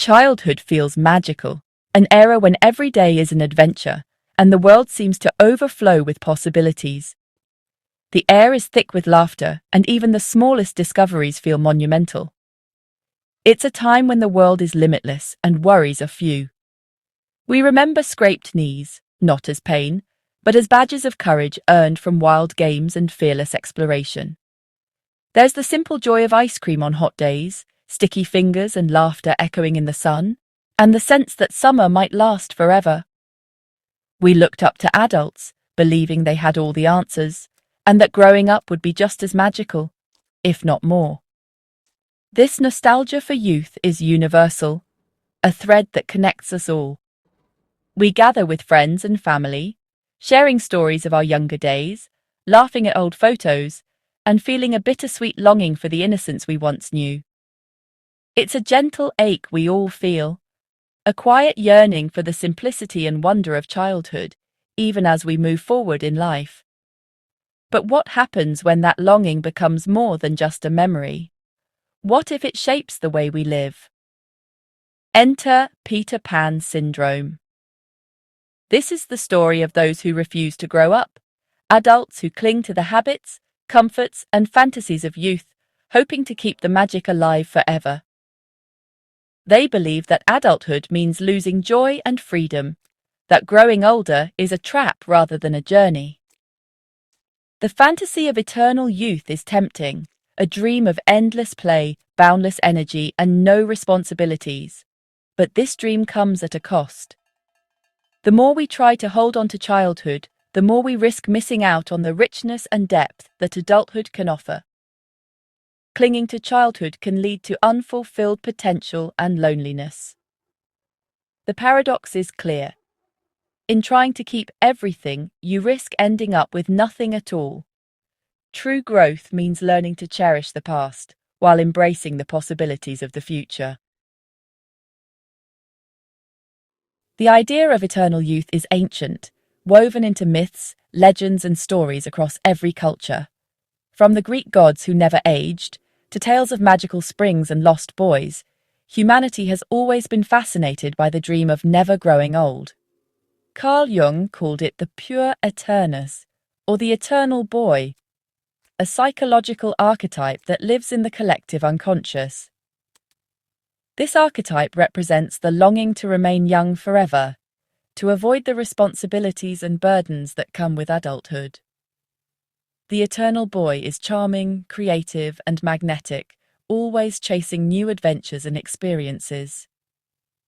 Childhood feels magical, an era when every day is an adventure, and the world seems to overflow with possibilities. The air is thick with laughter, and even the smallest discoveries feel monumental. It's a time when the world is limitless and worries are few. We remember scraped knees, not as pain, but as badges of courage earned from wild games and fearless exploration. There's the simple joy of ice cream on hot days, sticky fingers and laughter echoing in the sun, and the sense that summer might last forever. We looked up to adults, believing they had all the answers, and that growing up would be just as magical, if not more. This nostalgia for youth is universal, a thread that connects us all. We gather with friends and family, sharing stories of our younger days, laughing at old photos, and feeling a bittersweet longing for the innocence we once knew. It's a gentle ache we all feel, a quiet yearning for the simplicity and wonder of childhood, even as we move forward in life. But what happens when that longing becomes more than just a memory? What if it shapes the way we live? Enter Peter Pan syndrome. This is the story of those who refuse to grow up, adults who cling to the habits, comforts, and fantasies of youth, hoping to keep the magic alive forever. They believe that adulthood means losing joy and freedom, that growing older is a trap rather than a journey. The fantasy of eternal youth is tempting, a dream of endless play, boundless energy, and no responsibilities. But this dream comes at a cost. The more we try to hold on to childhood, the more we risk missing out on the richness and depth that adulthood can offer. Clinging to childhood can lead to unfulfilled potential and loneliness. The paradox is clear. In trying to keep everything, you risk ending up with nothing at all. True growth means learning to cherish the past, while embracing the possibilities of the future. The idea of eternal youth is ancient, woven into myths, legends, and stories across every culture. From the Greek gods who never aged, to tales of magical springs and lost boys, humanity has always been fascinated by the dream of never growing old. Carl Jung called it the pure eternus, or the eternal boy, a psychological archetype that lives in the collective unconscious. This archetype represents the longing to remain young forever, to avoid the responsibilities and burdens that come with adulthood. The eternal boy is charming, creative, and magnetic, always chasing new adventures and experiences.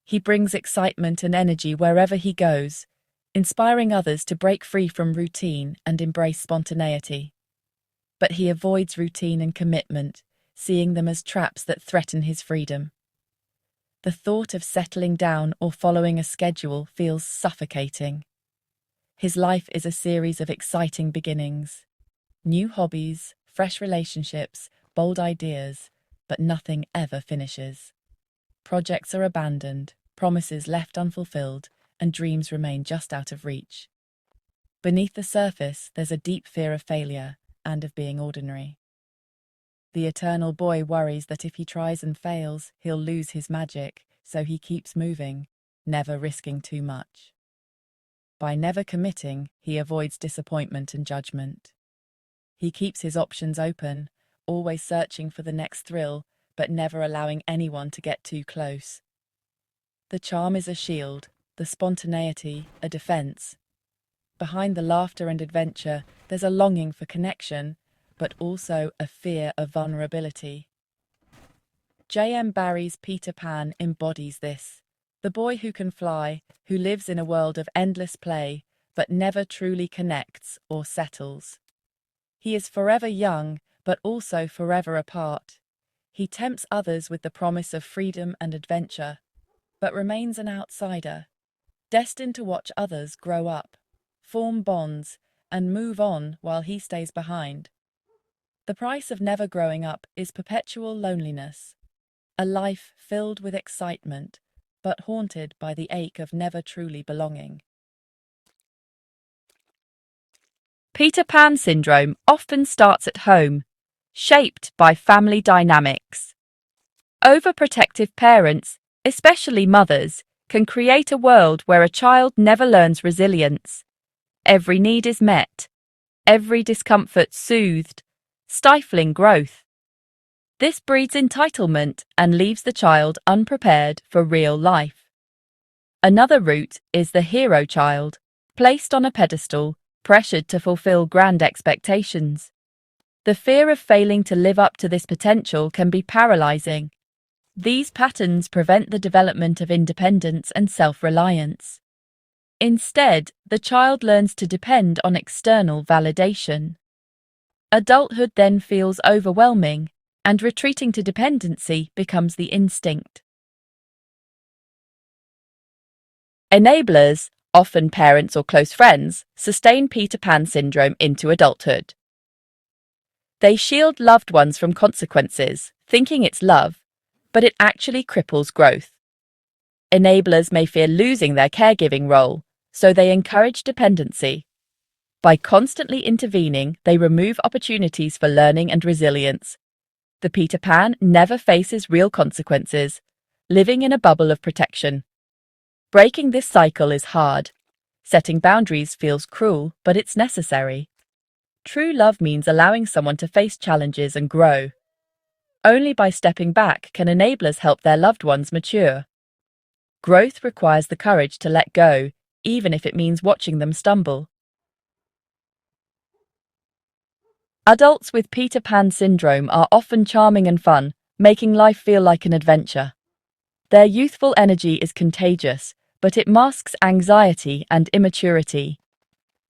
He brings excitement and energy wherever he goes, inspiring others to break free from routine and embrace spontaneity. But he avoids routine and commitment, seeing them as traps that threaten his freedom. The thought of settling down or following a schedule feels suffocating. His life is a series of exciting beginnings. New hobbies, fresh relationships, bold ideas, but nothing ever finishes. Projects are abandoned, promises left unfulfilled, and dreams remain just out of reach. Beneath the surface, there's a deep fear of failure and of being ordinary. The eternal boy worries that if he tries and fails, he'll lose his magic, so he keeps moving, never risking too much. By never committing, he avoids disappointment and judgment. He keeps his options open, always searching for the next thrill, but never allowing anyone to get too close. The charm is a shield, the spontaneity a defense. Behind the laughter and adventure, there's a longing for connection, but also a fear of vulnerability. J.M. Barrie's Peter Pan embodies this. The boy who can fly, who lives in a world of endless play, but never truly connects or settles. He is forever young, but also forever apart. He tempts others with the promise of freedom and adventure, but remains an outsider, destined to watch others grow up, form bonds, and move on while he stays behind. The price of never growing up is perpetual loneliness, a life filled with excitement, but haunted by the ache of never truly belonging. Peter Pan syndrome often starts at home, shaped by family dynamics. Overprotective parents, especially mothers, can create a world where a child never learns resilience. Every need is met, every discomfort soothed, stifling growth. This breeds entitlement and leaves the child unprepared for real life. Another route is the hero child, placed on a pedestal, pressured to fulfill grand expectations. The fear of failing to live up to this potential can be paralyzing. These patterns prevent the development of independence and self-reliance. Instead, the child learns to depend on external validation. Adulthood then feels overwhelming, and retreating to dependency becomes the instinct. Enablers, often parents or close friends, sustain Peter Pan syndrome into adulthood. They shield loved ones from consequences, thinking it's love, but it actually cripples growth. Enablers may fear losing their caregiving role, so they encourage dependency. By constantly intervening, they remove opportunities for learning and resilience. The Peter Pan never faces real consequences, living in a bubble of protection. Breaking this cycle is hard. Setting boundaries feels cruel, but it's necessary. True love means allowing someone to face challenges and grow. Only by stepping back can enablers help their loved ones mature. Growth requires the courage to let go, even if it means watching them stumble. Adults with Peter Pan syndrome are often charming and fun, making life feel like an adventure. Their youthful energy is contagious, but it masks anxiety and immaturity.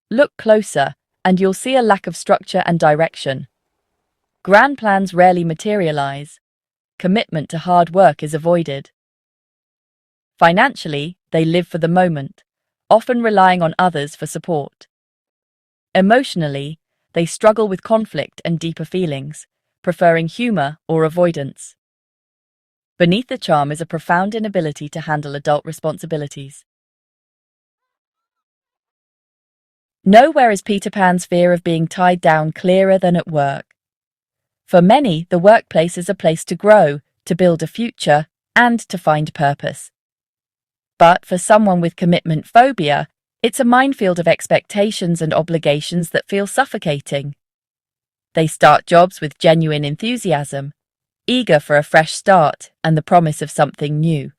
Look closer, and you'll see a lack of structure and direction. Grand plans rarely materialize. Commitment to hard work is avoided. Financially, they live for the moment, often relying on others for support. Emotionally, they struggle with conflict and deeper feelings, preferring humor or avoidance. Beneath the charm is a profound inability to handle adult responsibilities. Nowhere is Peter Pan's fear of being tied down clearer than at work. For many, the workplace is a place to grow, to build a future, and to find purpose. But for someone with commitment phobia, it's a minefield of expectations and obligations that feel suffocating. They start jobs with genuine enthusiasm, eager for a fresh start and the promise of something new.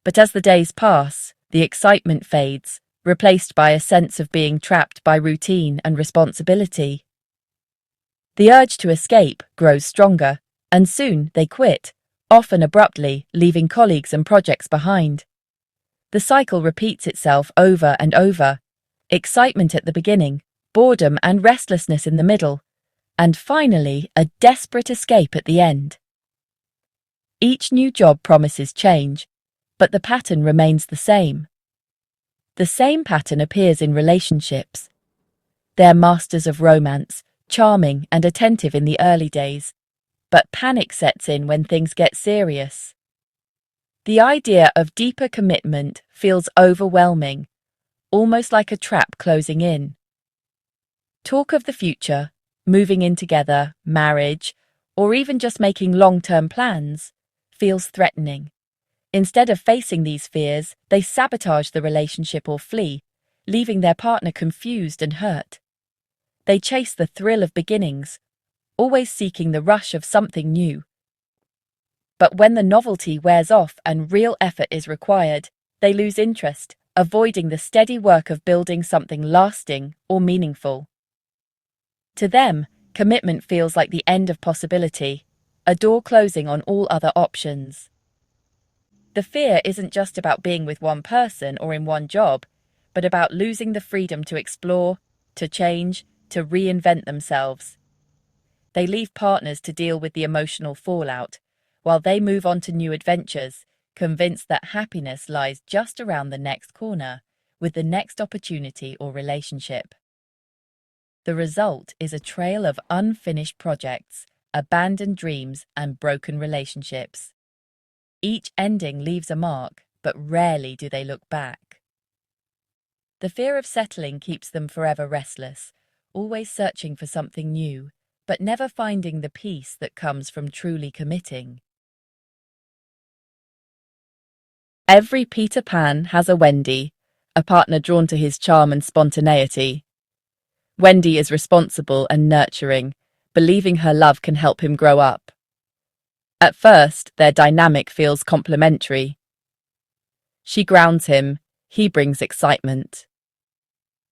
But as the days pass, the excitement fades, replaced by a sense of being trapped by routine and responsibility. The urge to escape grows stronger, and soon they quit, often abruptly, leaving colleagues and projects behind. The cycle repeats itself over and over: excitement at the beginning, boredom and restlessness in the middle, and finally a desperate escape at the end. Each new job promises change, but the pattern remains the same. The same pattern appears in relationships. They're masters of romance, charming and attentive in the early days, but panic sets in when things get serious. The idea of deeper commitment feels overwhelming, almost like a trap closing in. Talk of the future, moving in together, marriage, or even just making long-term plans, feels threatening. Instead of facing these fears, they sabotage the relationship or flee, leaving their partner confused and hurt. They chase the thrill of beginnings, always seeking the rush of something new. But when the novelty wears off and real effort is required, they lose interest, avoiding the steady work of building something lasting or meaningful. To them, commitment feels like the end of possibility, a door closing on all other options. The fear isn't just about being with one person or in one job, but about losing the freedom to explore, to change, to reinvent themselves. They leave partners to deal with the emotional fallout, while they move on to new adventures, convinced that happiness lies just around the next corner, with the next opportunity or relationship. The result is a trail of unfinished projects, abandoned dreams, and broken relationships. Each ending leaves a mark, but rarely do they look back. The fear of settling keeps them forever restless, always searching for something new, but never finding the peace that comes from truly committing. Every Peter Pan has a Wendy, a partner drawn to his charm and spontaneity. Wendy is responsible and nurturing, believing her love can help him grow up. At first, their dynamic feels complementary. She grounds him, he brings excitement.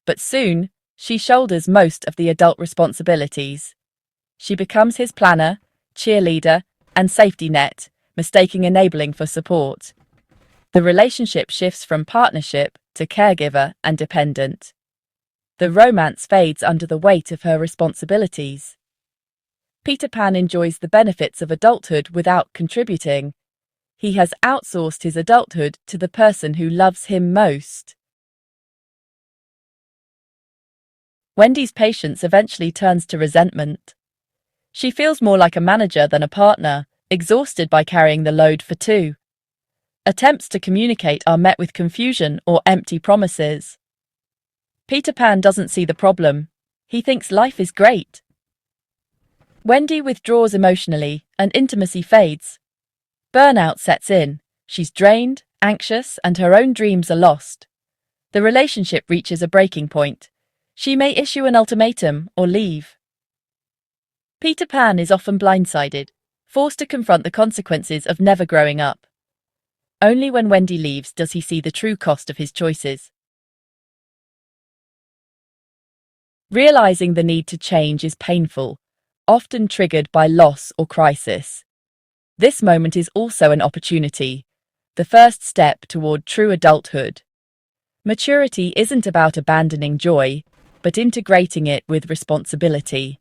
But soon, she shoulders most of the adult responsibilities. She becomes his planner, cheerleader, and safety net, mistaking enabling for support. The relationship shifts from partnership to caregiver and dependent. The romance fades under the weight of her responsibilities. Peter Pan enjoys the benefits of adulthood without contributing. He has outsourced his adulthood to the person who loves him most. Wendy's patience eventually turns to resentment. She feels more like a manager than a partner, exhausted by carrying the load for two. Attempts to communicate are met with confusion or empty promises. Peter Pan doesn't see the problem. He thinks life is great. Wendy withdraws emotionally, and intimacy fades. Burnout sets in. She's drained, anxious, and her own dreams are lost. The relationship reaches a breaking point. She may issue an ultimatum or leave. Peter Pan is often blindsided, forced to confront the consequences of never growing up. Only when Wendy leaves does he see the true cost of his choices. Realizing the need to change is painful, often triggered by loss or crisis. This moment is also an opportunity, the first step toward true adulthood. Maturity isn't about abandoning joy, but integrating it with responsibility.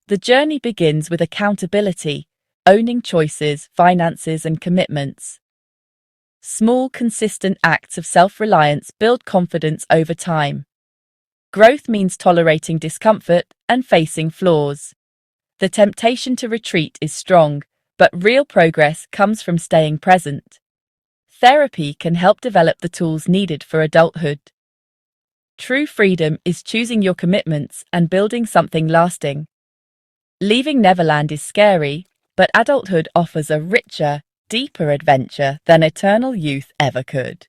The journey begins with accountability, owning choices, finances, and commitments. Small, consistent acts of self-reliance build confidence over time. Growth means tolerating discomfort and facing flaws. The temptation to retreat is strong, but real progress comes from staying present. Therapy can help develop the tools needed for adulthood. True freedom is choosing your commitments and building something lasting. Leaving Neverland is scary, but adulthood offers a richer, deeper adventure than eternal youth ever could.